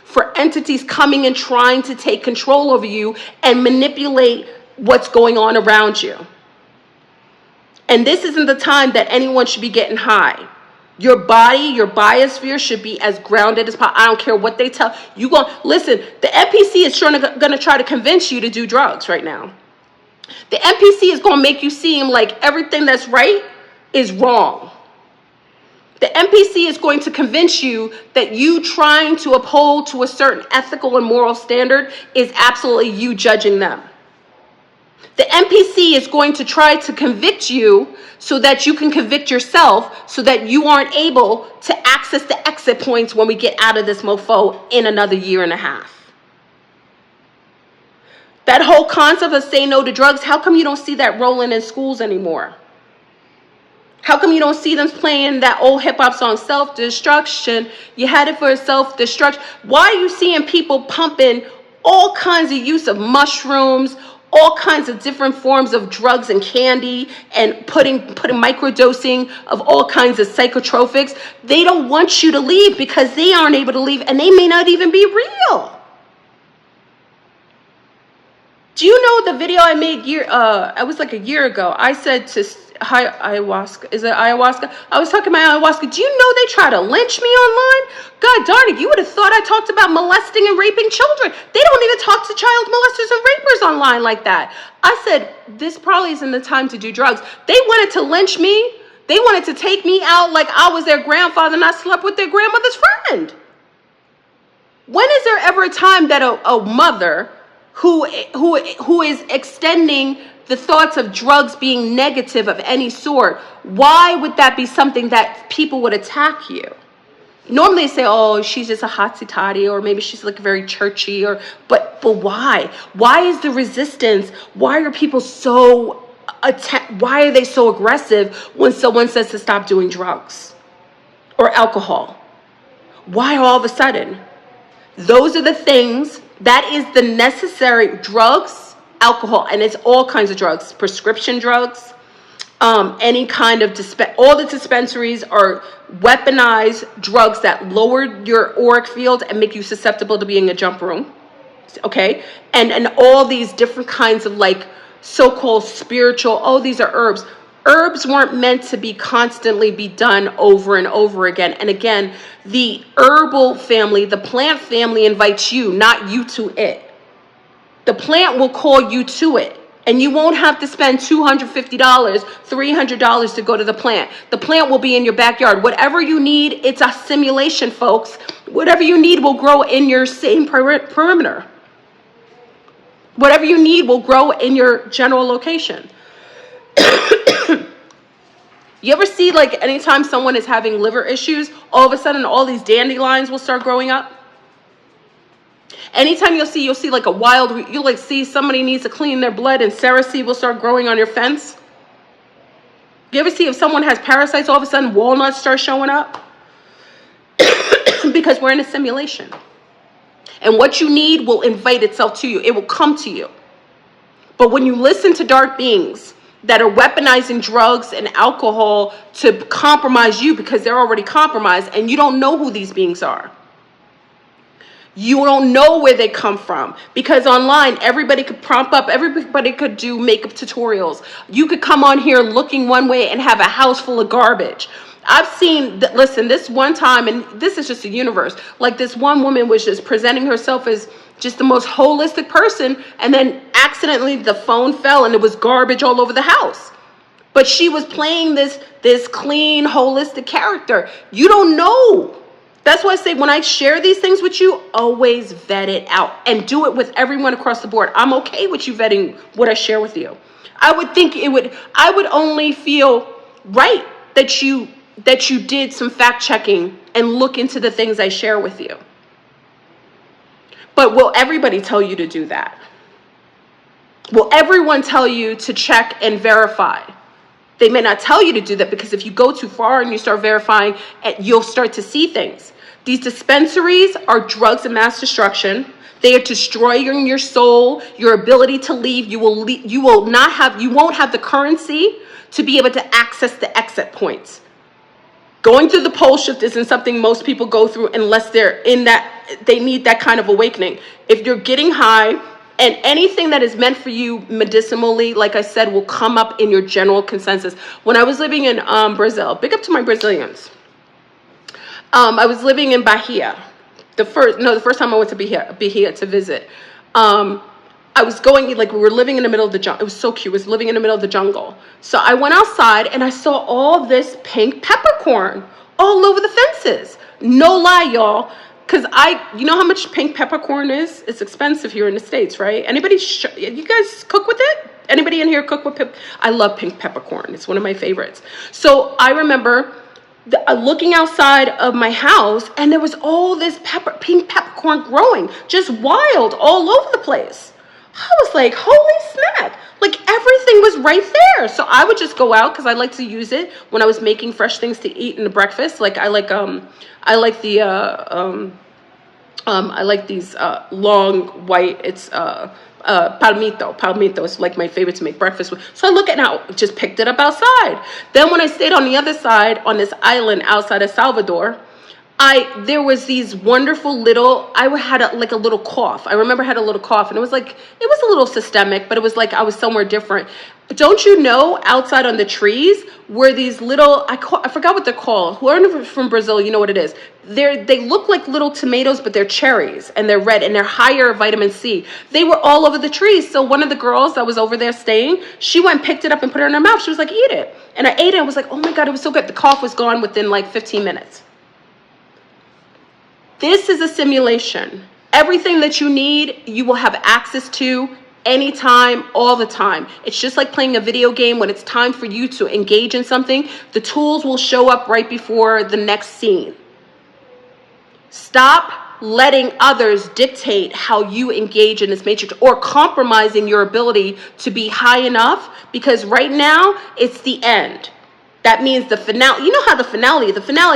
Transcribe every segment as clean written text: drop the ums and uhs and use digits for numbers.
for entities coming and trying to take control over you and manipulate what's going on around you. And this isn't the time that anyone should be getting high. Your body, your biosphere should be as grounded as possible. I don't care what they tell you. Listen, the NPC is going to try to convince you to do drugs right now. The NPC is going to make you seem like everything that's right is wrong. The NPC is going to convince you that you trying to uphold to a certain ethical and moral standard is absolutely you judging them. The NPC is going to try to convict you so that you can convict yourself, so that you aren't able to access the exit points when we get out of this mofo in another year and a half. That whole concept of say no to drugs, how come you don't see that rolling in schools anymore? How come you don't see them playing that old hip-hop song, self-destruction? You had it for self-destruction. Why are you seeing people pumping all kinds of use of mushrooms, all kinds of different forms of drugs and candy, and putting microdosing of all kinds of psychotropics? They don't want you to leave because they aren't able to leave, and they may not even be real. Do you know the video I made it was like a year ago? I said to ayahuasca, is it ayahuasca? I was talking about ayahuasca. Do you know they try to lynch me online? God darn it, you would have thought I talked about molesting and raping children. They don't even talk to child molesters and rapers online like that. I said, this probably isn't the time to do drugs. They wanted to lynch me. They wanted to take me out like I was their grandfather and I slept with their grandmother's friend. When is there ever a time that a mother who is extending the thoughts of drugs being negative of any sort, why would that be something that people would attack you? Normally they say, oh, she's just a hotsy toddy, or maybe she's like very churchy, but why? Why is the resistance? Why are people so why are they so aggressive when someone says to stop doing drugs or alcohol? Why all of a sudden? Those are the things, that is the necessary drugs, alcohol, and it's all kinds of drugs, prescription drugs, any kind of, all the dispensaries are weaponized drugs that lower your auric field and make you susceptible to being a jump room, okay? And all these different kinds of like so-called spiritual, oh, these are herbs. Herbs weren't meant to be constantly be done over and over again. And again, the herbal family, the plant family invites you, not you to it. The plant will call you to it. And you won't have to spend $250, $300 to go to the plant. The plant will be in your backyard. Whatever you need, it's a simulation, folks. Whatever you need will grow in your same perimeter. Whatever you need will grow in your general location. You ever see, like, anytime someone is having liver issues, all of a sudden all these dandelions will start growing up? Anytime you'll see like a wild, you'll like see somebody needs to clean their blood and cerasee will start growing on your fence. You ever see if someone has parasites, all of a sudden walnuts start showing up? Because we're in a simulation. And what you need will invite itself to you. It will come to you. But when you listen to dark beings that are weaponizing drugs and alcohol to compromise you because they're already compromised and you don't know who these beings are. You don't know where they come from because online everybody could prompt up, everybody could do makeup tutorials. You could come on here looking one way and have a house full of garbage. I've seen, listen, this one time, and this is just a universe, like this one woman was just presenting herself as just the most holistic person, and then accidentally the phone fell and it was garbage all over the house. But she was playing this clean, holistic character. You don't know. That's why I say when I share these things with you, always vet it out and do it with everyone across the board. I'm okay with you vetting what I share with you. I would only feel right that you did some fact checking and look into the things I share with you. But will everybody tell you to do that? Will everyone tell you to check and verify? They may not tell you to do that because if you go too far and you start verifying, you'll start to see things. These dispensaries are drugs of mass destruction. They are destroying your soul, your ability to leave. You won't have the currency to be able to access the exit points. Going through the pole shift isn't something most people go through unless they're in that, they need that kind of awakening. If you're getting high, and anything that is meant for you medicinally, like I said, will come up in your general consensus. When I was living in Brazil, big up to my Brazilians. I was living in Bahia. The first time I went to Bahia to visit. I was going, like, we were living in the middle of the jungle. It was so cute. I was living in the middle of the jungle. So I went outside and I saw all this pink peppercorn all over the fences. No lie, y'all. Because you know how much pink peppercorn is? It's expensive here in the States, right? Anybody, you guys cook with it? Anybody in here cook with I love pink peppercorn. It's one of my favorites. So I remember looking outside of my house and there was all this pink peppercorn growing, just wild all over the place. I was like, holy smack. Like everything was right there. So I would just go out because I like to use it when I was making fresh things to eat in the breakfast. Like I like these long white, it's palmito is like my favorite to make breakfast with. So I look at now, just picked it up outside. Then when I stayed on the other side on this island outside of Salvador, there was these wonderful little, I had like a little cough. I remember I had a little cough and it was a little systemic, but it was like I was somewhere different. Don't you know, outside on the trees were these little, I forgot what they're called. Whoever from Brazil, you know what it is. They look like little tomatoes, but they're cherries and they're red and they're higher vitamin C. They were all over the trees. So one of the girls that was over there staying, she went and picked it up and put it in her mouth. She was like, eat it. And I ate it. I was like, oh my God, it was so good. The cough was gone within like 15 minutes. This is a simulation. Everything that you need, you will have access to anytime, all the time. It's just like playing a video game. When it's time for you to engage in something, the tools will show up right before the next scene. Stop letting others dictate how you engage in this matrix or compromising your ability to be high enough, because right now it's the end. That means the finale. You know how the finale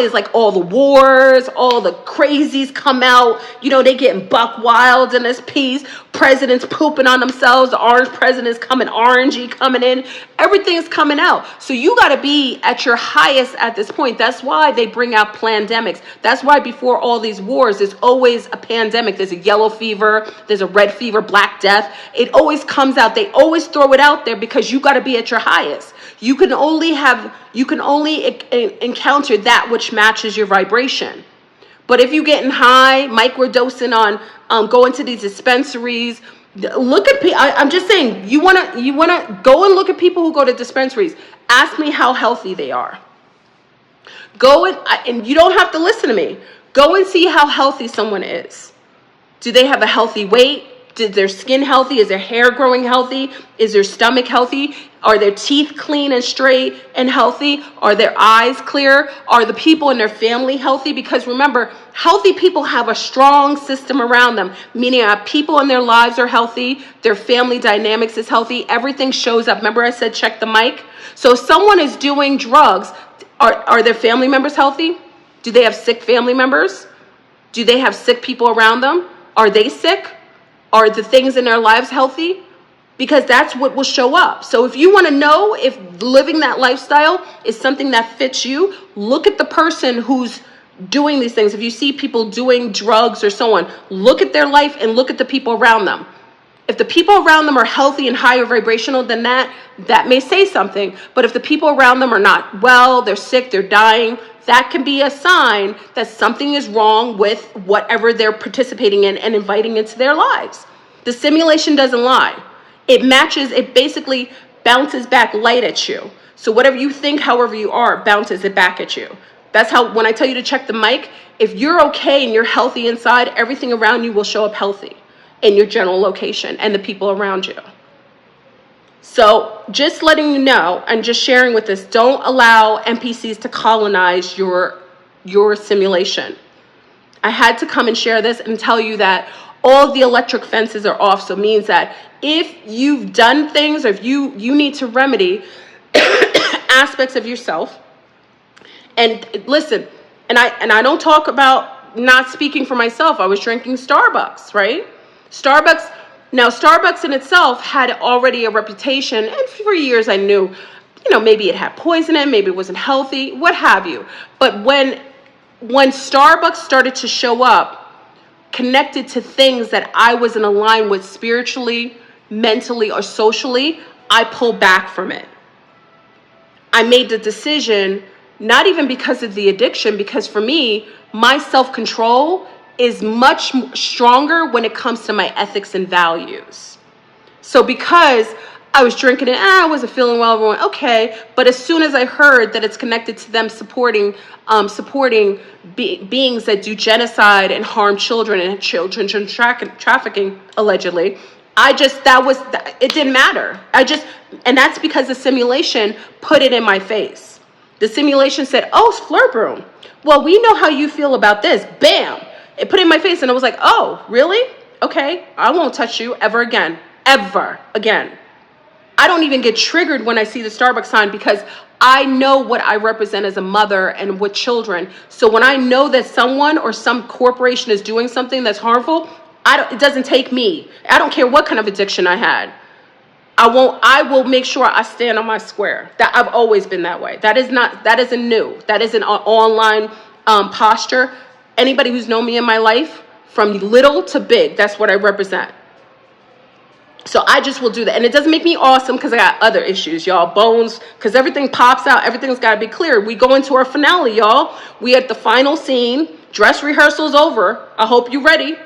is like all the wars, all the crazies come out. You know, they getting buck wild in this piece. Presidents pooping on themselves. The orange president's coming, orangey coming in. Everything's coming out. So you got to be at your highest at this point. That's why they bring out pandemics. That's why before all these wars, there's always a pandemic. There's a yellow fever. There's a red fever, Black Death. It always comes out. They always throw it out there because you got to be at your highest. You can only encounter that which matches your vibration. But if you're getting high, microdosing on going to these dispensaries, look at people. I'm just saying, you wanna go and look at people who go to dispensaries. Ask me how healthy they are. Go and you don't have to listen to me. Go and see how healthy someone is. Do they have a healthy weight? Is their skin healthy? Is their hair growing healthy? Is their stomach healthy? Are their teeth clean and straight and healthy? Are their eyes clear? Are the people in their family healthy? Because remember, healthy people have a strong system around them, meaning people in their lives are healthy, their family dynamics is healthy, everything shows up. Remember I said check the mic? So if someone is doing drugs, are their family members healthy? Do they have sick family members? Do they have sick people around them? Are they sick? Are the things in their lives healthy? Because that's what will show up. So if you want to know if living that lifestyle is something that fits you, look at the person who's doing these things. If you see people doing drugs or so on, look at their life and look at the people around them. If the people around them are healthy and higher vibrational than that may say something. But if the people around them are not well, they're sick, they're dying, that can be a sign that something is wrong with whatever they're participating in and inviting into their lives. The simulation doesn't lie. It basically bounces back light at you. So whatever you think, however you are, bounces it back at you. That's how, when I tell you to check the mic, if you're okay and you're healthy inside, everything around you will show up healthy in your general location and the people around you. So just letting you know and just sharing with this, don't allow NPCs to colonize your simulation. I had to come and share this and tell you that all the electric fences are off. So it means that if you've done things or if you need to remedy aspects of yourself, and listen, and I don't talk about not speaking for myself. I was drinking Starbucks, right? Starbucks in itself had already a reputation, and for years I knew you know, maybe it had poison in it, maybe it wasn't healthy, what have you. But when Starbucks started to show up connected to things that I wasn't aligned with spiritually, mentally, or socially, I pulled back from it. I made the decision, not even because of the addiction, because for me, my self-control is much stronger when it comes to my ethics and values. So because I was drinking it, I wasn't feeling well, everyone, okay. But as soon as I heard that it's connected to them supporting beings that do genocide and harm children and children trafficking, allegedly, it didn't matter. And that's because the simulation put it in my face. The simulation said, oh, Fleur Brun, well, we know how you feel about this. Bam! It put it in my face and I was like, oh, really? Okay, I won't touch you ever again. Ever again. I don't even get triggered when I see the Starbucks sign because I know what I represent as a mother and with children. So when I know that someone or some corporation is doing something that's harmful, it doesn't take me. I don't care what kind of addiction I had. I will make sure I stand on my square. That I've always been that way. That isn't new. That is an online posture. Anybody who's known me in my life, from little to big, that's what I represent. So I just will do that. And it doesn't make me awesome because I got other issues, y'all. Bones, because everything pops out. Everything's got to be clear. We go into our finale, y'all. We at the final scene. Dress rehearsal's over. I hope you're ready.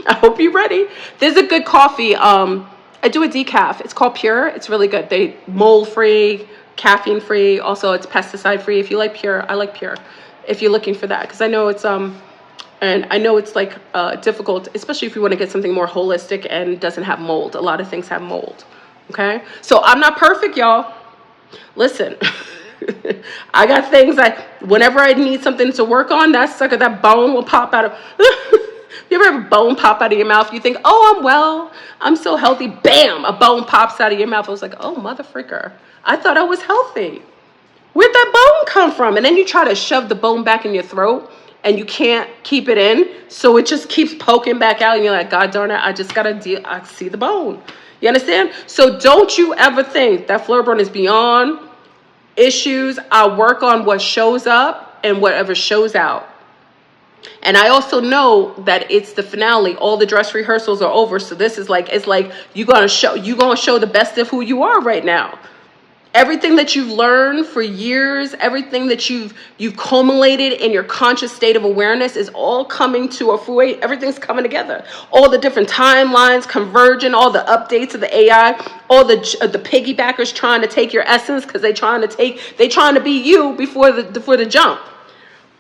I hope you're ready. There's a good coffee. I do a decaf. It's called Pure. It's really good. They mold-free, caffeine-free. Also, it's pesticide-free. If you like Pure, I like Pure. If you're looking for that. Because I know it's... And I know it's like difficult, especially if you want to get something more holistic and doesn't have mold. A lot of things have mold, okay? So I'm not perfect, y'all. Listen, I got things whenever I need something to work on, that bone will pop out of, you ever have a bone pop out of your mouth? You think, oh, I'm well, I'm so healthy. Bam, a bone pops out of your mouth. I was like, oh, mother fricker. I thought I was healthy. Where'd that bone come from? And then you try to shove the bone back in your throat. And you can't keep it in, so it just keeps poking back out, and you're like, God darn it, I just gotta I see the bone. You understand? So don't you ever think that Fleur Brun is beyond issues. I work on what shows up and whatever shows out. And I also know that it's the finale. All the dress rehearsals are over, so this is like, it's like you're gonna show the best of who you are right now. Everything that you've learned for years, everything that you've culminated in your conscious state of awareness is all coming to a fruit. Everything's coming together. All the different timelines converging, all the updates of the AI, all the piggybackers trying to take your essence because they're trying to be you before the jump.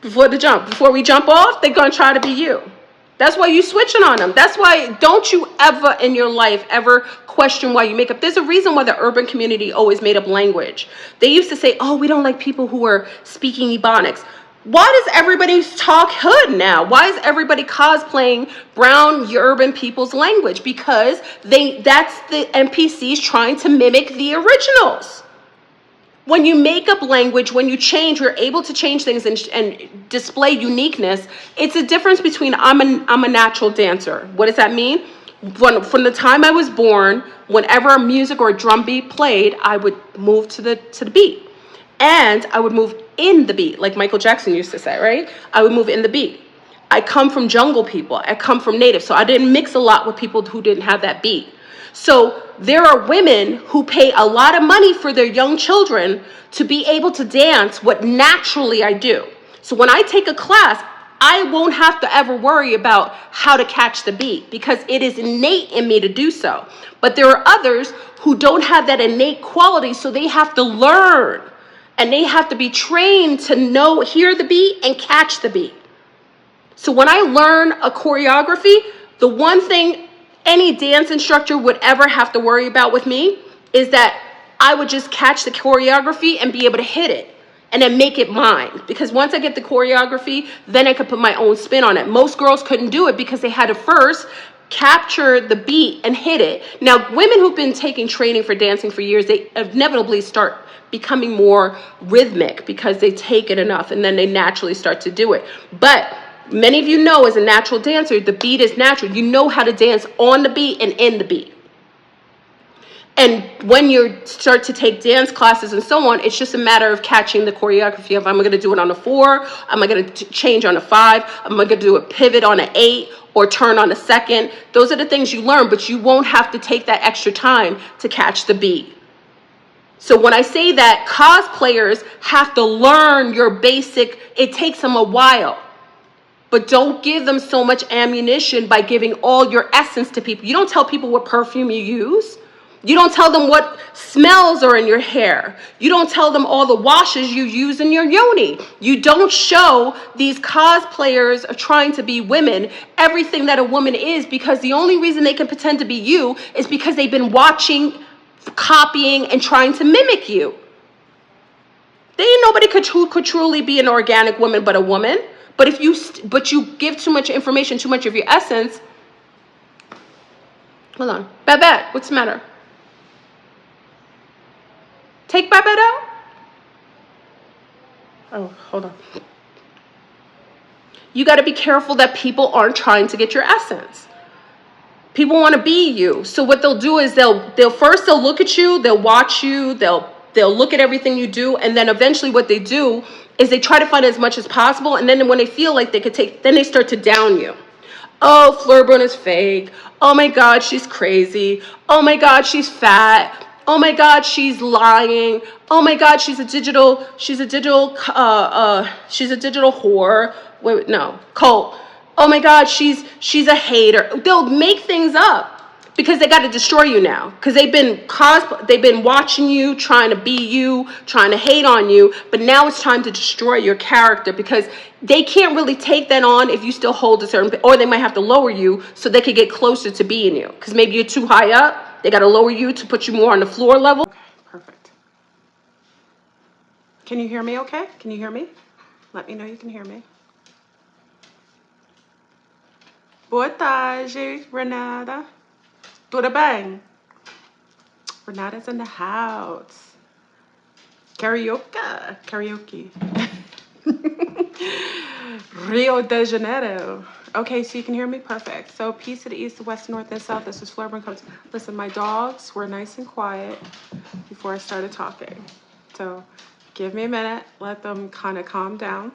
Before we jump off, they're gonna try to be you. That's why you switching on them. That's why don't you ever in your life ever question why you make up. There's a reason why the urban community always made up language. They used to say, oh, we don't like people who are speaking Ebonics. Why does everybody talk hood now? Why is everybody cosplaying brown urban people's language? Because that's the NPCs trying to mimic the originals. When you make up language, when you change, you're able to change things and display uniqueness. It's a difference between I'm a natural dancer. What does that mean? From the time I was born, whenever a music or a drum beat played, I would move to the beat. And I would move in the beat, like Michael Jackson used to say, right? I would move in the beat. I come from jungle people. I come from native. So I didn't mix a lot with people who didn't have that beat. So there are women who pay a lot of money for their young children to be able to dance what naturally I do. So when I take a class, I won't have to ever worry about how to catch the beat because it is innate in me to do so. But there are others who don't have that innate quality, so they have to learn and they have to be trained to hear the beat and catch the beat. So when I learn a choreography, the one thing any dance instructor would ever have to worry about with me is that I would just catch the choreography and be able to hit it and then make it mine. Because once I get the choreography, then I could put my own spin on it. Most girls couldn't do it because they had to first capture the beat and hit it. Now, women who've been taking training for dancing for years, they inevitably start becoming more rhythmic because they take it enough and then they naturally start to do it. But many of you know, as a natural dancer, the beat is natural. You know how to dance on the beat and in the beat. And when you start to take dance classes and so on, it's just a matter of catching the choreography of, am I going to do it on a 4? Am I going to change on a 5? Am I going to do a pivot on an 8 or turn on a 2nd? Those are the things you learn, but you won't have to take that extra time to catch the beat. So when I say that, cosplayers have to learn your basic, it takes them a while. But don't give them so much ammunition by giving all your essence to people. You don't tell people what perfume you use. You don't tell them what smells are in your hair. You don't tell them all the washes you use in your yoni. You don't show these cosplayers of trying to be women everything that a woman is, because the only reason they can pretend to be you is because they've been watching, copying, and trying to mimic you. There ain't nobody who could truly be an organic woman but a woman. But if you give too much information, too much of your essence. Hold on. Babette, what's the matter? Take Babette out? Oh, hold on. You got to be careful that people aren't trying to get your essence. People want to be you. So what they'll do is they'll look at you, they'll watch you, they'll look at everything you do, and then eventually what they do is they try to find as much as possible, and then when they feel like they could take, then they start to down you. Oh, Fleur Brun is fake. Oh my God, she's crazy. Oh my God, she's fat. Oh my God, she's lying. Oh my God, she's a digital whore. Wait, no, cult. Oh my God, she's a hater. They'll make things up because they got to destroy you now. Because they've been watching you, trying to be you, trying to hate on you. But now it's time to destroy your character, because they can't really take that on if you still hold a certain, or they might have to lower you so they could get closer to being you. Because maybe you're too high up. They got to lower you to put you more on the floor level. Okay, perfect. Can you hear me okay? Can you hear me? Let me know you can hear me. Boa tarde, Renata. Tudo bem? Renata's in the house. Karaoke. Rio de Janeiro. Okay, so you can hear me? Perfect. So peace to the east, the west, north, and south. This is Fleur Brun. Listen, my dogs were nice and quiet before I started talking. So give me a minute. Let them kind of calm down.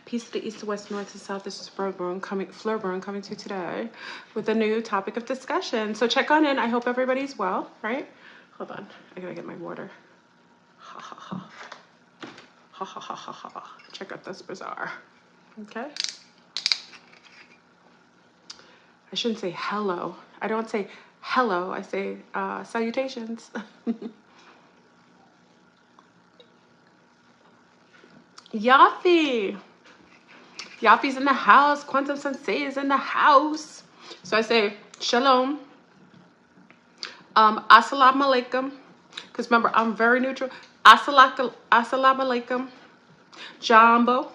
Peace to the east, the west, north, and south. This is Fleur Brun coming to you today with a new topic of discussion. So check on in. I hope everybody's well, right? Hold on. I gotta get my water. Ha ha ha. Ha ha ha ha ha. Check out this bazaar. Okay. I shouldn't say hello. I don't say hello. I say salutations. Yafi. Yafi's in the house. Quantum Sensei is in the house. So I say shalom. Assalamu alaikum. Because remember, I'm very neutral. Assalamu alaikum. Jambo.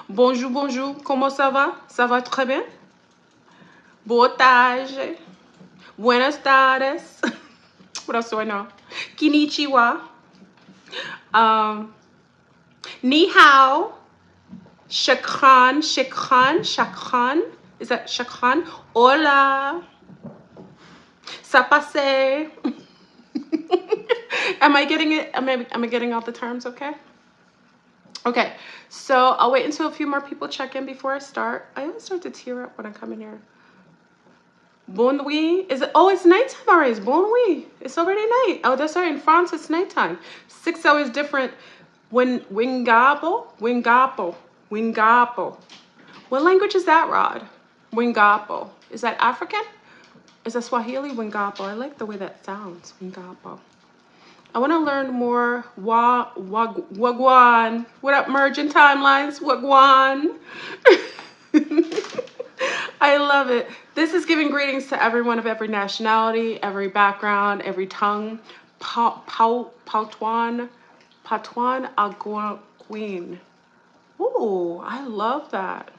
Bonjour, bonjour. Comment ça va? Ça va très bien? Boa tarde. Buenas tardes. What else do I know? Konnichiwa. Ni hao. Shakran. Is that shakran? Hola. Ça passe. Am I getting it? Am I getting all the terms okay? Okay, so I'll wait until a few more people check in before I start. I always start to tear up when I come in here. Bonne nuit. Is it? Oh, it's nighttime already. It's bonne nuit. It's already night. Oh, that's right. In France, it's nighttime. 6 hours different. Wingapo. What language is that, Rod? Wingapo. Is that African? Is that Swahili? Wingapo. I like the way that sounds. Wingapo. I want to learn more. Wagwan. What up, merging timelines? Wagwan. I love it. This is giving greetings to everyone of every nationality, every background, every tongue. Patuan Algonquin. Ooh, I love that.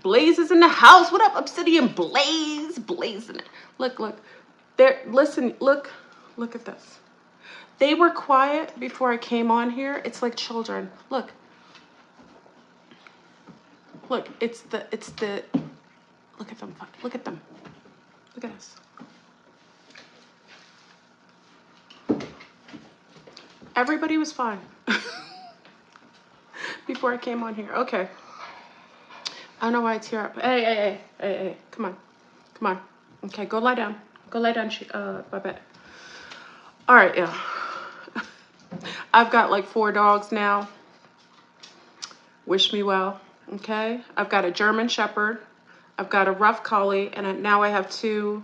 Blaze is in the house. What up, Obsidian Blaze? Blaze in it. Look. There. Listen. Look at this. They were quiet before I came on here. It's like children. Look. It's the. Look at them. Look at us. Everybody was fine before I came on here. Okay. I don't know why I tear up. Hey. Come on. Come on. Okay, go lie down. Go lie down, Babette. All right, yeah. I've got like 4 dogs now. Wish me well, okay? I've got a German Shepherd. I've got a Rough Collie, and now I have 2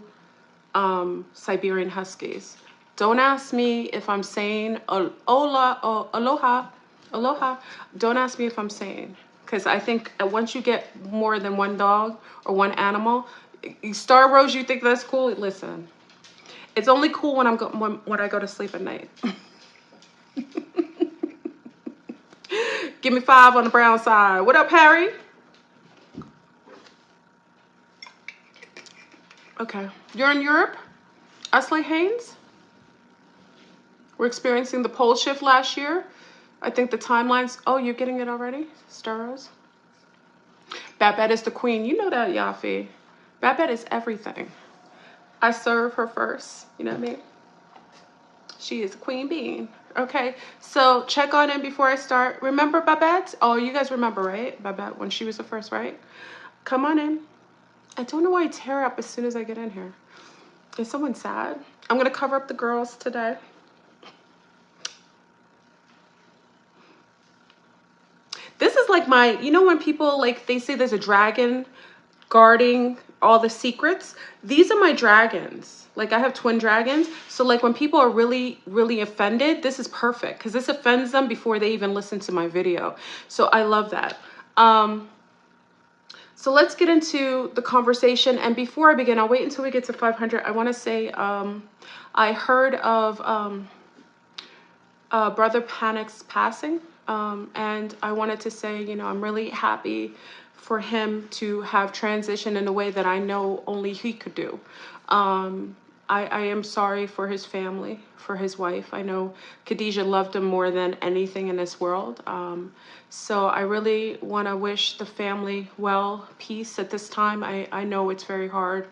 Siberian Huskies. Don't ask me if I'm saying aloha. Don't ask me if I'm saying, because I think once you get more than 1 dog or 1 animal, Star Rose, you think that's cool? Listen, it's only cool when when I go to sleep at night. Give me 5 on the brown side. What up, Harry? Okay, you're in Europe, Ashley Haynes. We're experiencing the pole shift last year. I think the timelines. Oh, you're getting it already, Star Rose? Babette is the queen. You know that, Yafi. Babette is everything. I serve her first. You know what I mean? She is queen being. Okay, so check on in before I start. Remember Babette? Oh, you guys remember, right? Babette, when she was the first, right? Come on in. I don't know why I tear up as soon as I get in here. Is someone sad? I'm going to cover up the girls today. This is like my, you know when people like, they say there's a dragon guarding all the secrets? These are my dragons. Like I have twin dragons. So like when people are really, really offended, this is perfect because this offends them before they even listen to my video. So I love that. So let's get into the conversation. And before I begin, I'll wait until we get to 500. I want to say I heard of Brother Panic's passing. And I wanted to say, you know, I'm really happy for him to have transitioned in a way that I know only he could do. I am sorry for his family, for his wife. I know Khadijah loved him more than anything in this world. So I really want to wish the family well, peace at this time. I know it's very hard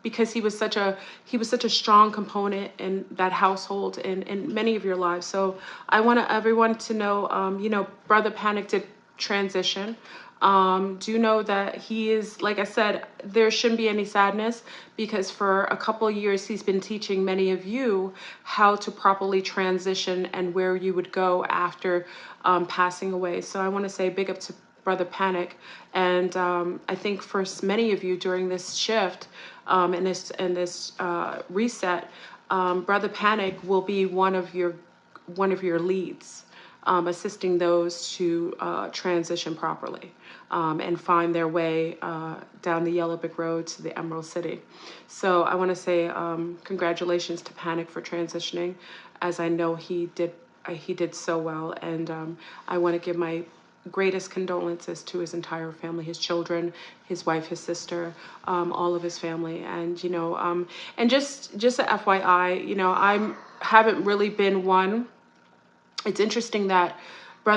because he was such a strong component in that household and in many of your lives. So I want everyone to know, you know, Brother Panic did transition. Do know that he is, like I said, there shouldn't be any sadness because for a couple of years he's been teaching many of you how to properly transition and where you would go after passing away. So I want to say big up to Brother Panic. And I think for many of you during this shift and this reset, Brother Panic will be one of your leads. Assisting those to transition properly and find their way down the Yellow Brick Road to the Emerald City. So I want to say congratulations to Panic for transitioning, as I know he did so well. And I want to give my greatest condolences to his entire family, his children, his wife, his sister, all of his family. And, you know, and just a FYI, you know, I haven't really been one. It's interesting that